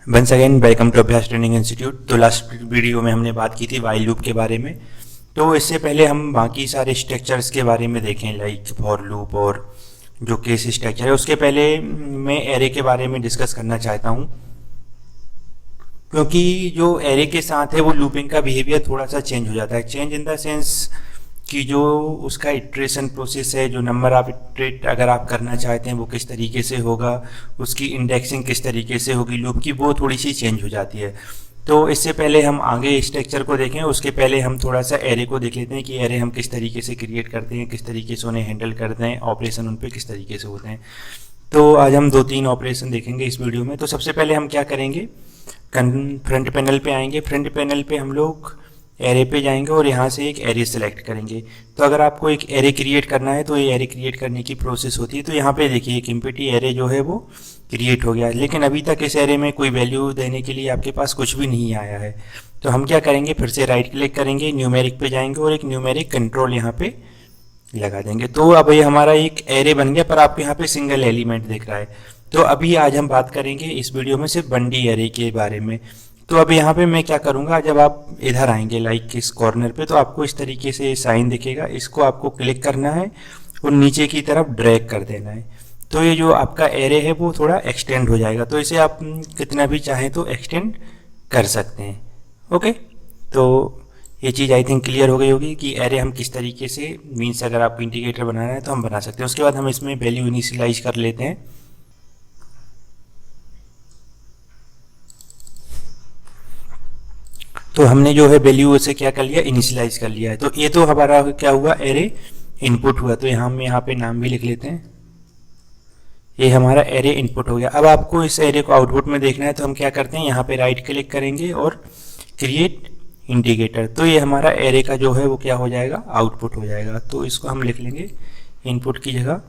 Once again welcome to अभ्यास training institute. तो last video में हमने बात की थी वाइल लूप के बारे में। तो इससे पहले हम बाकी सारे स्ट्रक्चर्स के बारे में देखें, लाइक फॉर लूप और जो केस स्ट्रक्चर है। उसके पहले मैं एरे के बारे में डिस्कस करना चाहता हूँ, क्योंकि जो एरे के साथ है वो लूपिंग का बिहेवियर थोड़ा सा चेंज हो जाता है। चेंज इन द सेंस कि जो उसका इटरेशन प्रोसेस है, जो नंबर आप इटरेट अगर आप करना चाहते हैं वो किस तरीके से होगा, उसकी इंडेक्सिंग किस तरीके से होगी लूप की, वो थोड़ी सी चेंज हो जाती है। तो इससे पहले हम आगे स्ट्रक्चर को देखें, उसके पहले हम थोड़ा सा एरे को देख लेते हैं कि एरे हम किस तरीके से क्रिएट करते हैं, किस तरीके से उन्हें हैंडल करते हैं, ऑपरेशन उन पर किस तरीके से होते हैं। तो आज हम 2-3 ऑपरेशन देखेंगे इस वीडियो में। तो सबसे पहले हम क्या करेंगे, फ्रंट पैनल पे आएंगे। फ्रंट पैनल पे हम लोग एरे पे जाएंगे और यहाँ से एक एरे सेलेक्ट करेंगे। तो अगर आपको एक एरे क्रिएट करना है तो ये एरे क्रिएट करने की प्रोसेस होती है। तो यहाँ पे देखिए एक एम्प्टी एरे जो है वो क्रिएट हो गया, लेकिन अभी तक इस एरे में कोई वैल्यू देने के लिए आपके पास कुछ भी नहीं आया है। तो हम क्या करेंगे, फिर से राइट क्लिक करेंगे, न्यूमेरिक पे जाएंगे और एक न्यूमेरिक कंट्रोल यहाँ पे लगा देंगे। तो अब ये हमारा एक एरे बन गया, पर आपको यहाँ पे सिंगल एलिमेंट दिख रहा है। तो अभी आज हम बात करेंगे इस वीडियो में सिर्फ बंडी एरे के बारे में। तो अब यहाँ पे मैं क्या करूँगा, जब आप इधर आएंगे लाइक इस कॉर्नर पे, तो आपको इस तरीके से साइन दिखेगा। इसको आपको क्लिक करना है और नीचे की तरफ ड्रैग कर देना है। तो ये जो आपका एरे है वो थोड़ा एक्सटेंड हो जाएगा। तो इसे आप कितना भी चाहें तो एक्सटेंड कर सकते हैं। ओके, तो ये चीज़ आई थिंक क्लियर हो गई होगी कि एरे हम किस तरीके से, मीन्स अगर आपको इंटीग्रेटर बनाना है तो हम बना सकते हैं। उसके बाद हम इसमें वैल्यू इनिशियलाइज कर लेते हैं। तो हमने जो है वैल्यू उसे क्या कर लिया, इनिशियलाइज कर लिया है। तो ये तो हमारा क्या हुआ, एरे इनपुट हुआ। तो हम यहाँ पे नाम भी लिख लेते हैं, ये हमारा एरे इनपुट हो गया। अब आपको इस एरे को आउटपुट में देखना है तो हम क्या करते हैं, यहाँ पे राइट क्लिक करेंगे और क्रिएट इंडिकेटर। तो ये हमारा एरे का जो है वो क्या हो जाएगा, आउटपुट हो जाएगा। तो इसको हम लिख लेंगे इनपुट की जगह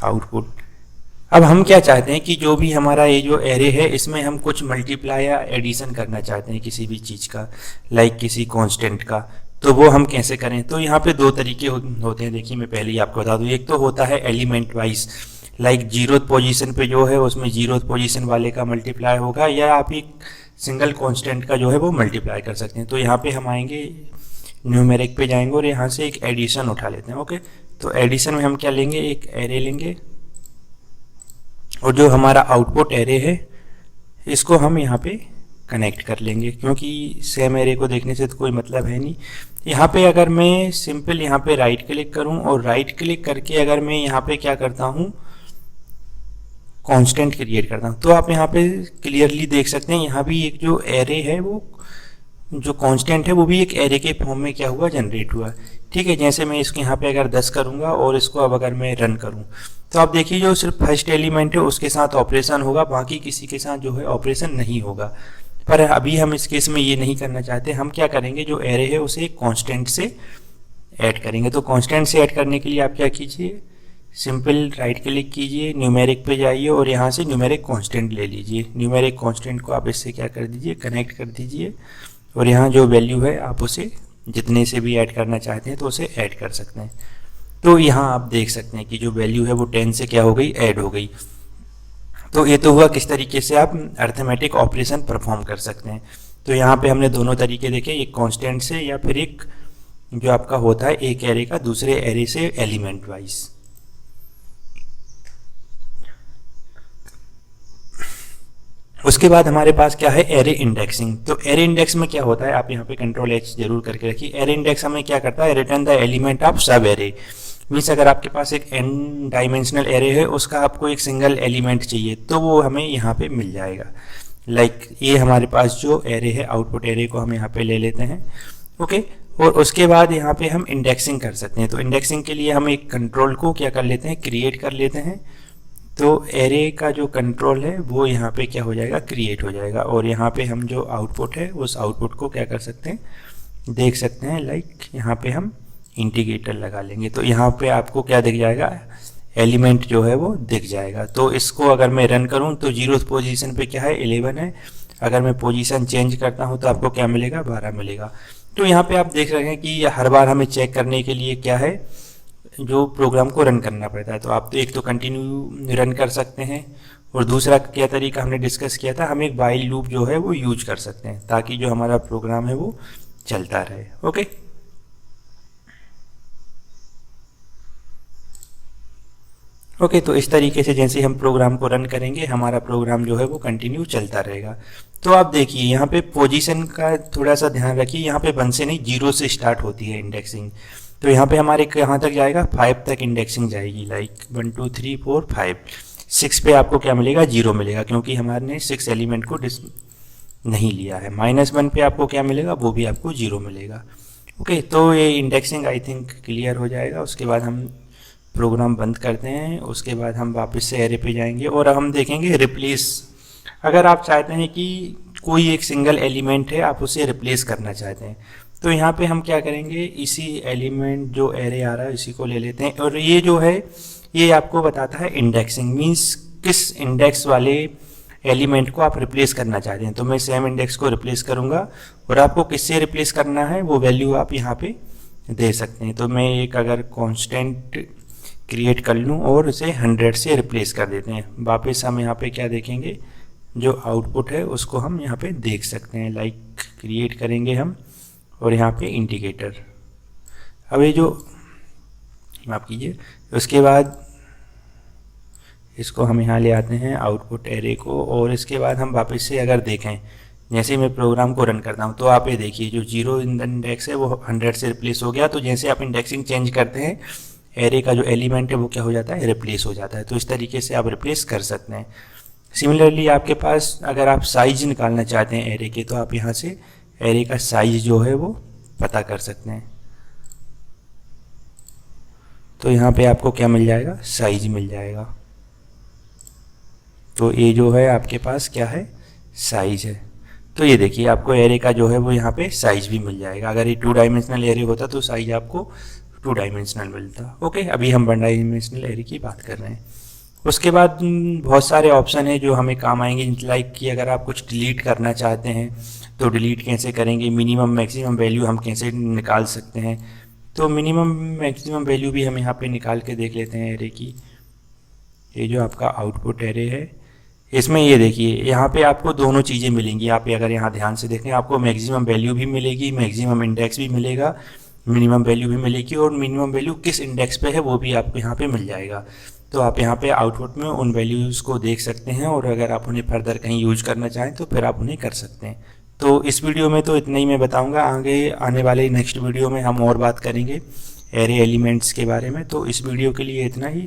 आउटपुट। अब हम क्या चाहते हैं कि जो भी हमारा ये जो एरे है इसमें हम कुछ मल्टीप्लाई या एडिशन करना चाहते हैं किसी भी चीज़ का, लाइक किसी कांस्टेंट का। तो वो हम कैसे करें, तो यहाँ पे 2 तरीके होते हैं। देखिए मैं पहले ही आपको बता दूँ, एक तो होता है element wise, like 0th position पे जो है उसमें 0th पोजीशन वाले का मल्टीप्लाई होगा, या आप एक सिंगल कॉन्स्टेंट का जो है वो मल्टीप्लाई कर सकते हैं। तो यहाँ पे हम आएंगे, न्यूमेरिक पे जाएंगे और यहाँ से एक एडिशन उठा लेते हैं। ओके, तो एडिशन में हम क्या लेंगे, एक एरे लेंगे और जो हमारा आउटपुट एरे है इसको हम यहाँ पे कनेक्ट कर लेंगे, क्योंकि सेम एरे को देखने से तो कोई मतलब है नहीं। यहाँ पे अगर मैं सिंपल यहाँ पे राइट क्लिक करूँ और राइट क्लिक करके अगर मैं यहाँ पे क्या करता हूँ, कांस्टेंट क्रिएट करता हूँ, तो आप यहाँ पे क्लियरली देख सकते हैं यहाँ भी एक जो एरे है वो जो कांस्टेंट है वो भी एक एरे के फॉर्म में क्या हुआ, जनरेट हुआ। ठीक है, जैसे मैं इसको यहाँ पे अगर 10 करूँगा और इसको अब अगर मैं रन करूँ तो आप देखिए जो सिर्फ फर्स्ट एलिमेंट है उसके साथ ऑपरेशन होगा, बाकी किसी के साथ जो है ऑपरेशन नहीं होगा। पर अभी हम इस केस में ये नहीं करना चाहते। हम क्या करेंगे, जो एरे है उसे कांस्टेंट से ऐड करेंगे। तो कांस्टेंट से ऐड करने के लिए आप क्या कीजिए, सिंपल राइट क्लिक कीजिए, न्यूमेरिक पे जाइए और यहाँ से न्यूमेरिक कांस्टेंट ले लीजिए। न्यूमेरिक कांस्टेंट को आप इससे क्या कर दीजिए, कनेक्ट कर दीजिए और यहाँ जो वैल्यू है आप उसे जितने से भी ऐड करना चाहते हैं तो उसे ऐड कर सकते हैं। तो यहाँ आप देख सकते हैं कि जो वैल्यू है वो 10 से क्या हो गई, ऐड हो गई। तो ये तो हुआ किस तरीके से आप अर्थमेटिक ऑपरेशन परफॉर्म कर सकते हैं। तो यहाँ पे हमने दोनों तरीके देखे, एक कांस्टेंट से या फिर एक जो आपका होता है एक एरे का दूसरे एरे से एलिमेंट वाइज। उसके बाद हमारे पास क्या है, एरे इंडेक्सिंग। तो एरे इंडेक्स में क्या होता है, आप यहाँ पे कंट्रोल H जरूर करके रखिए। एरे इंडेक्स हमें क्या करता है, रिटर्न द एलिमेंट ऑफ सब एरे। मीन्स अगर आपके पास एक n डायमेंशनल एरे है, उसका आपको एक सिंगल एलिमेंट चाहिए तो वो हमें यहाँ पे मिल जाएगा। लाइक ये हमारे पास जो एरे है, आउटपुट एरे को हम यहाँ पे ले लेते हैं। ओके, और उसके बाद यहाँ पे हम इंडेक्सिंग कर सकते हैं। तो इंडेक्सिंग के लिए हम एक कंट्रोल को क्या कर लेते हैं, क्रिएट कर लेते हैं। तो एरे का जो कंट्रोल है वो यहाँ पे क्या हो जाएगा, क्रिएट हो जाएगा। और यहाँ पे हम जो आउटपुट है उस आउटपुट को क्या कर सकते हैं, देख सकते हैं। लाइक यहाँ पे हम इंटीग्रेटर लगा लेंगे तो यहाँ पे आपको क्या दिख जाएगा, एलिमेंट जो है वो दिख जाएगा। तो इसको अगर मैं रन करूँ तो 0th पोजीशन पे क्या है, 11 है। अगर मैं पोजीशन चेंज करता हूँ तो आपको क्या मिलेगा, 12 मिलेगा। तो यहाँ पे आप देख रहे हैं कि हर बार हमें चेक करने के लिए क्या है, जो प्रोग्राम को रन करना पड़ता है। तो आप तो एक तो कंटिन्यू रन कर सकते हैं और दूसरा क्या तरीका हमने डिस्कस किया था, हम एक वाइल लूप जो है वो यूज कर सकते हैं ताकि जो हमारा प्रोग्राम है वो चलता रहे। ओके, ओके तो इस तरीके से जैसे हम प्रोग्राम को रन करेंगे हमारा प्रोग्राम जो है वो कंटिन्यू चलता रहेगा। तो आप देखिए यहाँ पे पोजीशन का थोड़ा सा ध्यान रखिए, यहाँ पे 1 से नहीं 0 से स्टार्ट होती है इंडेक्सिंग। तो यहाँ पे हमारे कहाँ तक जाएगा, 5 तक इंडेक्सिंग जाएगी, लाइक 1 2 3 4 5। 6 पे आपको क्या मिलेगा, 0 मिलेगा क्योंकि हमारे 6 एलिमेंट को नहीं लिया है। -1 पे आपको क्या मिलेगा, वो भी आपको 0 मिलेगा। ओके, तो ये इंडेक्सिंग आई थिंक क्लियर हो जाएगा। उसके बाद हम प्रोग्राम बंद करते हैं, उसके बाद हम वापस से एरे पे जाएंगे और हम देखेंगे रिप्लेस। अगर आप चाहते हैं कि कोई एक सिंगल एलिमेंट है आप उसे रिप्लेस करना चाहते हैं, तो यहाँ पे हम क्या करेंगे, इसी एलिमेंट जो एरे आ रहा है इसी को ले लेते हैं और ये जो है ये आपको बताता है इंडेक्सिंग मीन्स किस इंडेक्स वाले एलिमेंट को आप रिप्लेस करना चाहते हैं। तो मैं सेम इंडेक्स को रिप्लेस करूँगा और आपको किससे रिप्लेस करना है वो वैल्यू आप यहाँ पे दे सकते हैं। तो मैं एक अगर कॉन्स्टेंट क्रिएट कर लूँ और इसे 100 से रिप्लेस कर देते हैं। वापस हम यहाँ पे क्या देखेंगे, जो आउटपुट है उसको हम यहाँ पे देख सकते हैं, लाइक क्रिएट करेंगे हम और यहाँ पे इंडिकेटर। अब ये जो माफ कीजिए, उसके बाद इसको हम यहाँ ले आते हैं आउटपुट एरे को और इसके बाद हम वापस से अगर देखें, जैसे मैं प्रोग्राम को रन करता हूँ तो आप ये देखिए जो 0 इन द इंडेक्स है वो 100 से रिप्लेस हो गया। तो जैसे आप इंडेक्सिंग चेंज करते हैं एरे का जो एलिमेंट है वो क्या हो जाता है, रिप्लेस हो जाता है। तो इस तरीके से आप रिप्लेस कर सकते हैं। सिमिलरली आपके पास अगर आप साइज निकालना चाहते हैं एरे के, तो आप यहाँ से एरे का साइज जो है वो पता कर सकते हैं। तो यहाँ पे आपको क्या मिल जाएगा, साइज मिल जाएगा। तो ये जो है आपके पास क्या है, साइज है। तो ये देखिए आपको एरे का जो है वो यहाँ पे साइज भी मिल जाएगा। अगर ये 2 डायमेंशनल एरे होता तो साइज आपको 2 डायमेंशनल मिलता। ओके, अभी हम 1 डायमेंशनल एरे की बात कर रहे हैं। उसके बाद बहुत सारे ऑप्शन है जो हमें काम आएंगे, लाइक कि अगर आप कुछ डिलीट करना चाहते हैं तो डिलीट कैसे करेंगे, मिनिमम मैक्सिमम वैल्यू हम कैसे निकाल सकते हैं। तो मिनिमम मैक्सिमम वैल्यू भी हम यहाँ पे निकाल के देख लेते हैं एरे की। ये जो आपका आउटपुट एरे है इसमें ये देखिए यहाँ पे आपको दोनों चीज़ें मिलेंगी। आप अगर यहाँ ध्यान से देखें आपको मैक्सिमम वैल्यू भी मिलेगी, मैक्सिमम इंडेक्स भी मिलेगा, मिनिमम वैल्यू भी मिलेगी और मिनिमम वैल्यू किस इंडेक्स पे है वो भी आपको यहाँ पे मिल जाएगा। तो आप यहाँ पे आउटपुट में उन वैल्यूज़ को देख सकते हैं और अगर आप उन्हें फर्दर कहीं यूज करना चाहें तो फिर आप उन्हें कर सकते हैं। तो इस वीडियो में तो इतना ही मैं बताऊँगा, आगे आने वाले नेक्स्ट वीडियो में हम और बात करेंगे एरे एलिमेंट्स के बारे में। तो इस वीडियो के लिए इतना ही।